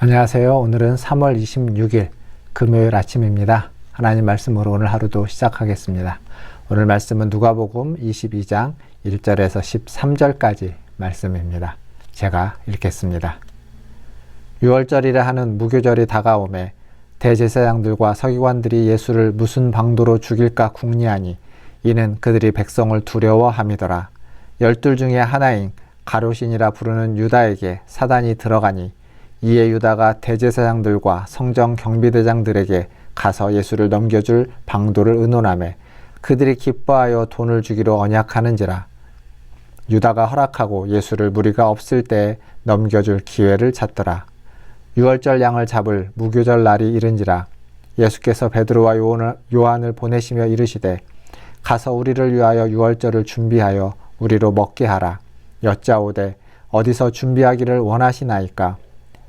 안녕하세요. 오늘은 3월 26일 금요일 아침입니다. 하나님 말씀으로 오늘 하루도 시작하겠습니다. 오늘 말씀은 누가복음 22장 1절에서 13절까지 말씀입니다. 제가 읽겠습니다. 유월절이라 하는 무교절이 다가오매 대제사장들과 서기관들이 예수를 무슨 방도로 죽일까 궁리하니 이는 그들이 백성을 두려워함이더라. 12 중에 하나인 가룟신이라 부르는 유다에게 사단이 들어가니 이에 유다가 대제사장들과 성전 경비대장들에게 가서 예수를 넘겨줄 방도를 의논하매 그들이 기뻐하여 돈을 주기로 언약하는지라. 유다가 허락하고 예수를 무리가 없을 때에 넘겨줄 기회를 찾더라. 유월절 양을 잡을 무교절 날이 이른지라. 예수께서 베드로와 요한을 보내시며 이르시되 가서 우리를 위하여 유월절을 준비하여 우리로 먹게 하라. 여짜오되 어디서 준비하기를 원하시나이까.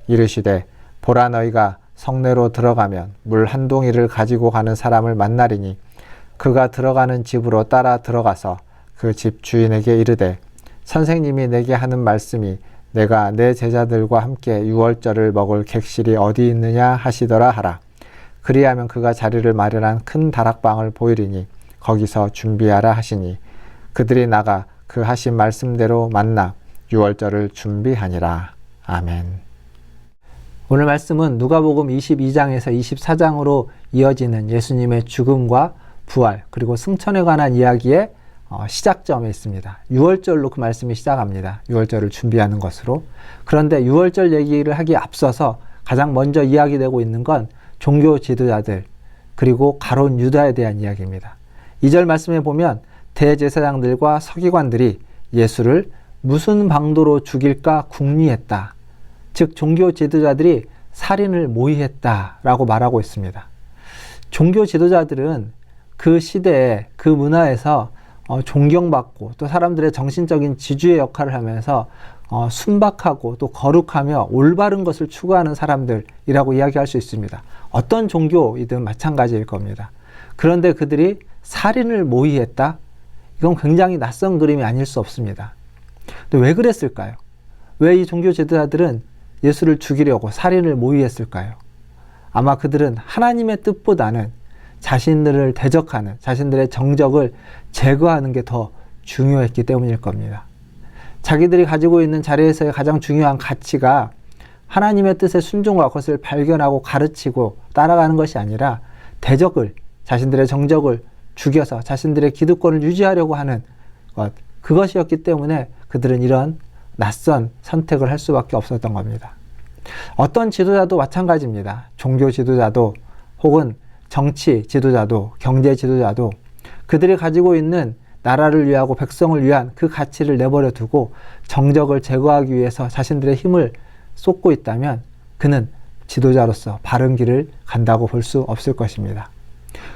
이르시되 보라, 너희가 성내로 들어가면 물 한 동이를 가지고 가는 사람을 만나리니 그가 들어가는 집으로 따라 들어가서 그 집 주인에게 이르되 선생님이 내게 하는 말씀이 내가 내 제자들과 함께 유월절을 먹을 객실이 어디 있느냐 하시더라 하라. 그리하면 그가 자리를 마련한 큰 다락방을 보이리니 거기서 준비하라 하시니 그들이 나가 그 하신 말씀대로 만나 유월절을 준비하니라. 아멘. 오늘 말씀은 누가복음 22장에서 24장으로 이어지는 예수님의 죽음과 부활 그리고 승천에 관한 이야기의 시작점에 있습니다. 유월절로 그 말씀이 시작합니다. 유월절을 준비하는 것으로. 그런데 유월절 얘기를 하기에 앞서서 가장 먼저 이야기되고 있는 건 종교 지도자들 그리고 가룟 유다에 대한 이야기입니다. 2절 말씀에 보면 대제사장들과 서기관들이 예수를 무슨 방도로 죽일까 궁리했다. 즉 종교 지도자들이 살인을 모의했다라고 말하고 있습니다. 종교 지도자들은 그 시대에 그 문화에서 존경받고 또 사람들의 정신적인 지주의 역할을 하면서 순박하고 또 거룩하며 올바른 것을 추구하는 사람들이라고 이야기할 수 있습니다. 어떤 종교이든 마찬가지일 겁니다. 그런데 그들이 살인을 모의했다? 이건 굉장히 낯선 그림이 아닐 수 없습니다. 또 왜 그랬을까요? 왜 이 종교 지도자들은 예수를 죽이려고 살인을 모의했을까요? 아마 그들은 하나님의 뜻보다는 자신들을 대적하는, 자신들의 정적을 제거하는 게 더 중요했기 때문일 겁니다. 자기들이 가지고 있는 자리에서의 가장 중요한 가치가 하나님의 뜻의 순종과 그것을 발견하고 가르치고 따라가는 것이 아니라 대적을, 자신들의 정적을 죽여서 자신들의 기득권을 유지하려고 하는 것, 그것이었기 때문에 그들은 이런 낯선 선택을 할 수밖에 없었던 겁니다. 어떤 지도자도 마찬가지입니다. 종교 지도자도 혹은 정치 지도자도 경제 지도자도 그들이 가지고 있는 나라를 위하고 백성을 위한 그 가치를 내버려 두고 정적을 제거하기 위해서 자신들의 힘을 쏟고 있다면 그는 지도자로서 바른 길을 간다고 볼 수 없을 것입니다.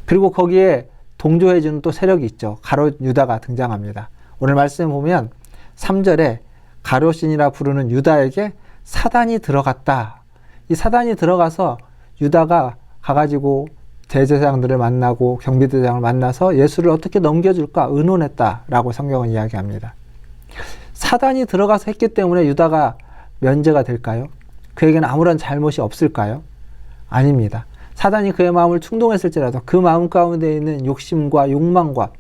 그리고 거기에 동조해주는 또 세력이 있죠. 가룟 유다가 등장합니다. 오늘 말씀에 보면 3절에 가룟신이라 부르는 유다에게 사단이 들어갔다. 이 사단이 들어가서 유다가 가가지고 대제사장들을 만나고 경비대장을 만나서 예수를 어떻게 넘겨줄까 의논했다라고 성경은 이야기합니다. 사단이 들어가서 했기 때문에 유다가 면제가 될까요? 그에게는 아무런 잘못이 없을까요? 아닙니다. 사단이 그의 마음을 충동했을지라도 그 마음 가운데 있는 욕심과 욕망과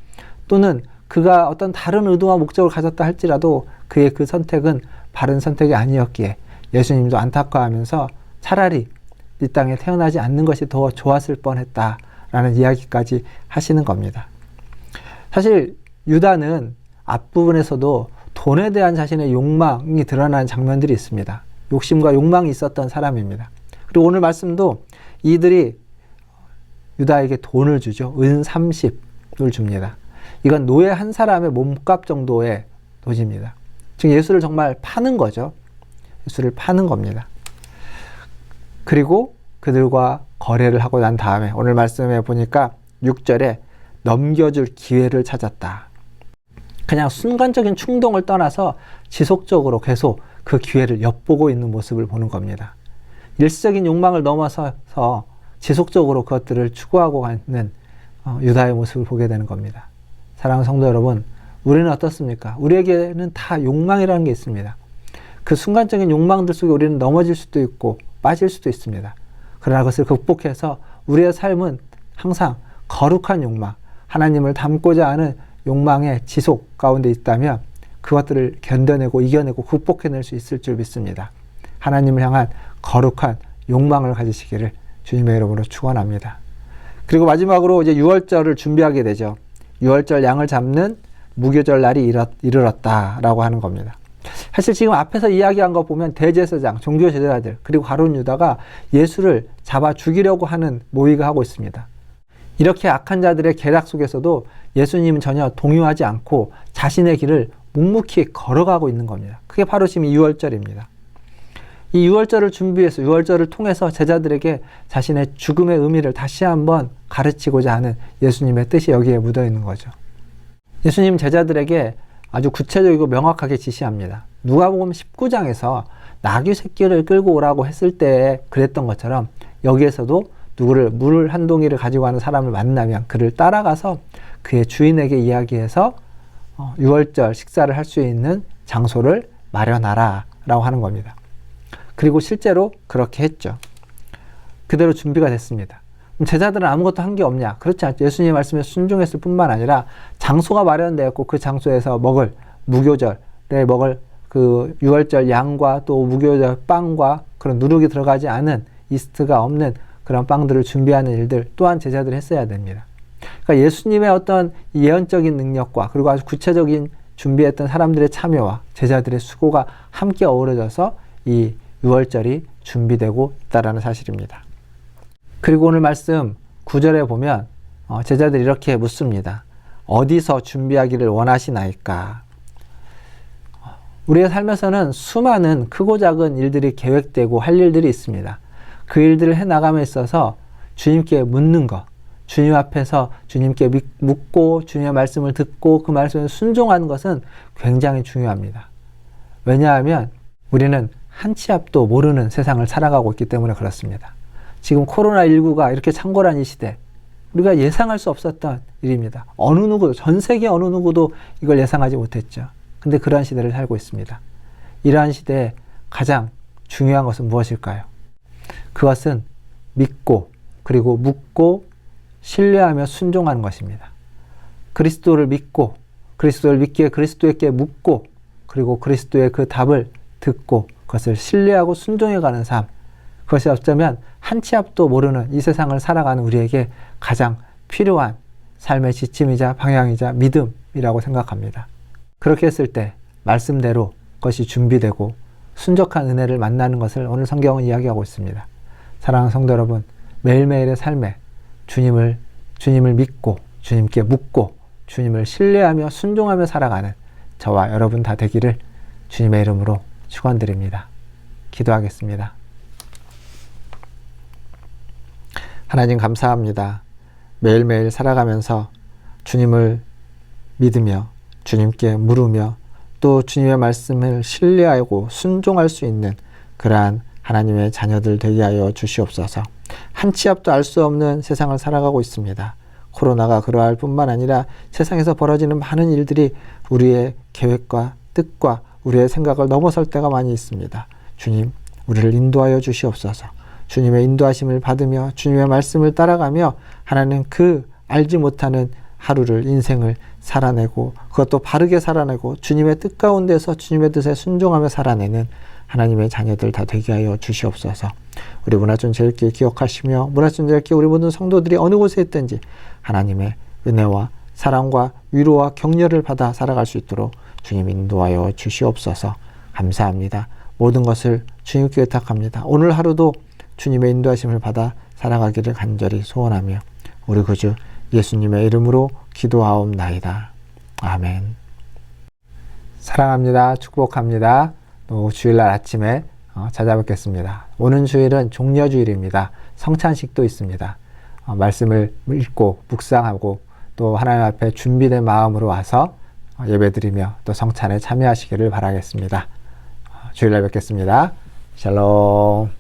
또는 그가 어떤 다른 의도와 목적을 가졌다 할지라도 그의 그 선택은 바른 선택이 아니었기에 예수님도 안타까워하면서 차라리 이 땅에 태어나지 않는 것이 더 좋았을 뻔했다라는 이야기까지 하시는 겁니다. 사실 유다는 앞부분에서도 돈에 대한 자신의 욕망이 드러나는 장면들이 있습니다. 욕심과 욕망이 있었던 사람입니다. 그리고 오늘 말씀도 이들이 유다에게 돈을 주죠. 은 30을 줍니다. 이건 노예 한 사람의 몸값 정도의 돈입니다. 즉 예수를 정말 파는 거죠. 예수를 파는 겁니다. 그리고 그들과 거래를 하고 난 다음에 오늘 말씀에 보니까 6절에 넘겨줄 기회를 찾았다. 그냥 순간적인 충동을 떠나서 지속적으로 계속 그 기회를 엿보고 있는 모습을 보는 겁니다. 일시적인 욕망을 넘어서서 지속적으로 그것들을 추구하고 가는 유다의 모습을 보게 되는 겁니다. 사랑하는 성도 여러분, 우리는 어떻습니까? 우리에게는 다 욕망이라는 게 있습니다. 그 순간적인 욕망들 속에 우리는 넘어질 수도 있고 빠질 수도 있습니다. 그러나 그것을 극복해서 우리의 삶은 항상 거룩한 욕망, 하나님을 닮고자 하는 욕망의 지속 가운데 있다면 그것들을 견뎌내고 이겨내고 극복해낼 수 있을 줄 믿습니다. 하나님을 향한 거룩한 욕망을 가지시기를 주님의 이름으로 축원합니다. 그리고 마지막으로 이제 유월절을 준비하게 되죠. 유월절 양을 잡는 무교절 날이 이르렀다라고 하는 겁니다. 사실 지금 앞에서 이야기한 거 보면 대제사장, 종교 제사장들 그리고 가룟 유다가 예수를 잡아 죽이려고 하는 모의가 하고 있습니다. 이렇게 악한 자들의 계략 속에서도 예수님은 전혀 동요하지 않고 자신의 길을 묵묵히 걸어가고 있는 겁니다. 그게 바로 지금 유월절입니다. 이 유월절을 준비해서 유월절을 통해서 제자들에게 자신의 죽음의 의미를 다시 한번 가르치고자 하는 예수님의 뜻이 여기에 묻어 있는 거죠. 예수님 제자들에게 아주 구체적이고 명확하게 지시합니다. 누가복음 19장에서 나귀 새끼를 끌고 오라고 했을 때 그랬던 것처럼 여기에서도 누구를 물 한 동이를 가지고 가는 사람을 만나면 그를 따라가서 그의 주인에게 이야기해서 유월절 식사를 할 수 있는 장소를 마련하라 라고 하는 겁니다. 그리고 실제로 그렇게 했죠. 그대로 준비가 됐습니다. 제자들은 아무것도 한 게 없냐? 그렇지 않죠. 예수님의 말씀에 순종했을 뿐만 아니라 장소가 마련되었고 그 장소에서 먹을 무교절에 먹을 그 유월절 양과 또 무교절 빵과 그런 누룩이 들어가지 않은 이스트가 없는 그런 빵들을 준비하는 일들 또한 제자들이 했어야 됩니다. 그러니까 예수님의 어떤 예언적인 능력과 그리고 아주 구체적인 준비했던 사람들의 참여와 제자들의 수고가 함께 어우러져서 이 유월절이 준비되고 있다는 사실입니다. 그리고 오늘 말씀 9절에 보면 제자들이 이렇게 묻습니다. 어디서 준비하기를 원하시나이까? 우리의 삶에서는 수많은 크고 작은 일들이 계획되고 할 일들이 있습니다. 그 일들을 해나감에 있어서 주님께 묻는 것, 주님 앞에서 주님께 묻고 주님의 말씀을 듣고 그 말씀에 순종하는 것은 굉장히 중요합니다. 왜냐하면 우리는 한 치 앞도 모르는 세상을 살아가고 있기 때문에 그렇습니다. 지금 코로나19가 이렇게 창궐한 이 시대, 우리가 예상할 수 없었던 일입니다. 어느 누구도, 전 세계 어느 누구도 이걸 예상하지 못했죠. 근데 그러한 시대를 살고 있습니다. 이러한 시대에 가장 중요한 것은 무엇일까요? 그것은 믿고 그리고 묻고 신뢰하며 순종하는 것입니다. 그리스도를 믿고 그리스도를 믿기에 그리스도에게 묻고 그리고 그리스도의 그 답을 듣고 그것을 신뢰하고 순종해가는 삶, 그것이 어쩌면 한 치 앞도 모르는 이 세상을 살아가는 우리에게 가장 필요한 삶의 지침이자 방향이자 믿음이라고 생각합니다. 그렇게 했을 때 말씀대로 그것이 준비되고 순적한 은혜를 만나는 것을 오늘 성경은 이야기하고 있습니다. 사랑하는 성도 여러분, 매일매일의 삶에 주님을 믿고 주님께 묻고 주님을 신뢰하며 순종하며 살아가는 저와 여러분 다 되기를 주님의 이름으로 축원드립니다. 기도하겠습니다. 하나님 감사합니다. 매일매일 살아가면서 주님을 믿으며 주님께 물으며 또 주님의 말씀을 신뢰하고 순종할 수 있는 그러한 하나님의 자녀들 되게 하여 주시옵소서. 한 치 앞도 알 수 없는 세상을 살아가고 있습니다. 코로나가 그러할 뿐만 아니라 세상에서 벌어지는 많은 일들이 우리의 계획과 뜻과 우리의 생각을 넘어설 때가 많이 있습니다. 주님, 우리를 인도하여 주시옵소서. 주님의 인도하심을 받으며 주님의 말씀을 따라가며 하나님 그 알지 못하는 하루를 인생을 살아내고 그것도 바르게 살아내고 주님의 뜻 가운데서 주님의 뜻에 순종하며 살아내는 하나님의 자녀들 다 되게 하여 주시옵소서. 우리 문화촌제일교회 기억하시며 문화촌제일교회 우리 모든 성도들이 어느 곳에 있든지 하나님의 은혜와 사랑과 위로와 격려를 받아 살아갈 수 있도록 주님 인도하여 주시옵소서. 감사합니다. 모든 것을 주님께 의탁합니다. 오늘 하루도 주님의 인도하심을 받아 살아가기를 간절히 소원하며 우리 구주 예수님의 이름으로 기도하옵나이다. 아멘. 사랑합니다. 축복합니다. 또 주일날 아침에 찾아뵙겠습니다. 오는 주일은 종려주일입니다. 성찬식도 있습니다. 말씀을 읽고 묵상하고 또 하나님 앞에 준비된 마음으로 와서 예배드리며 또 성찬에 참여하시기를 바라겠습니다. 주일날 뵙겠습니다. 샬롬.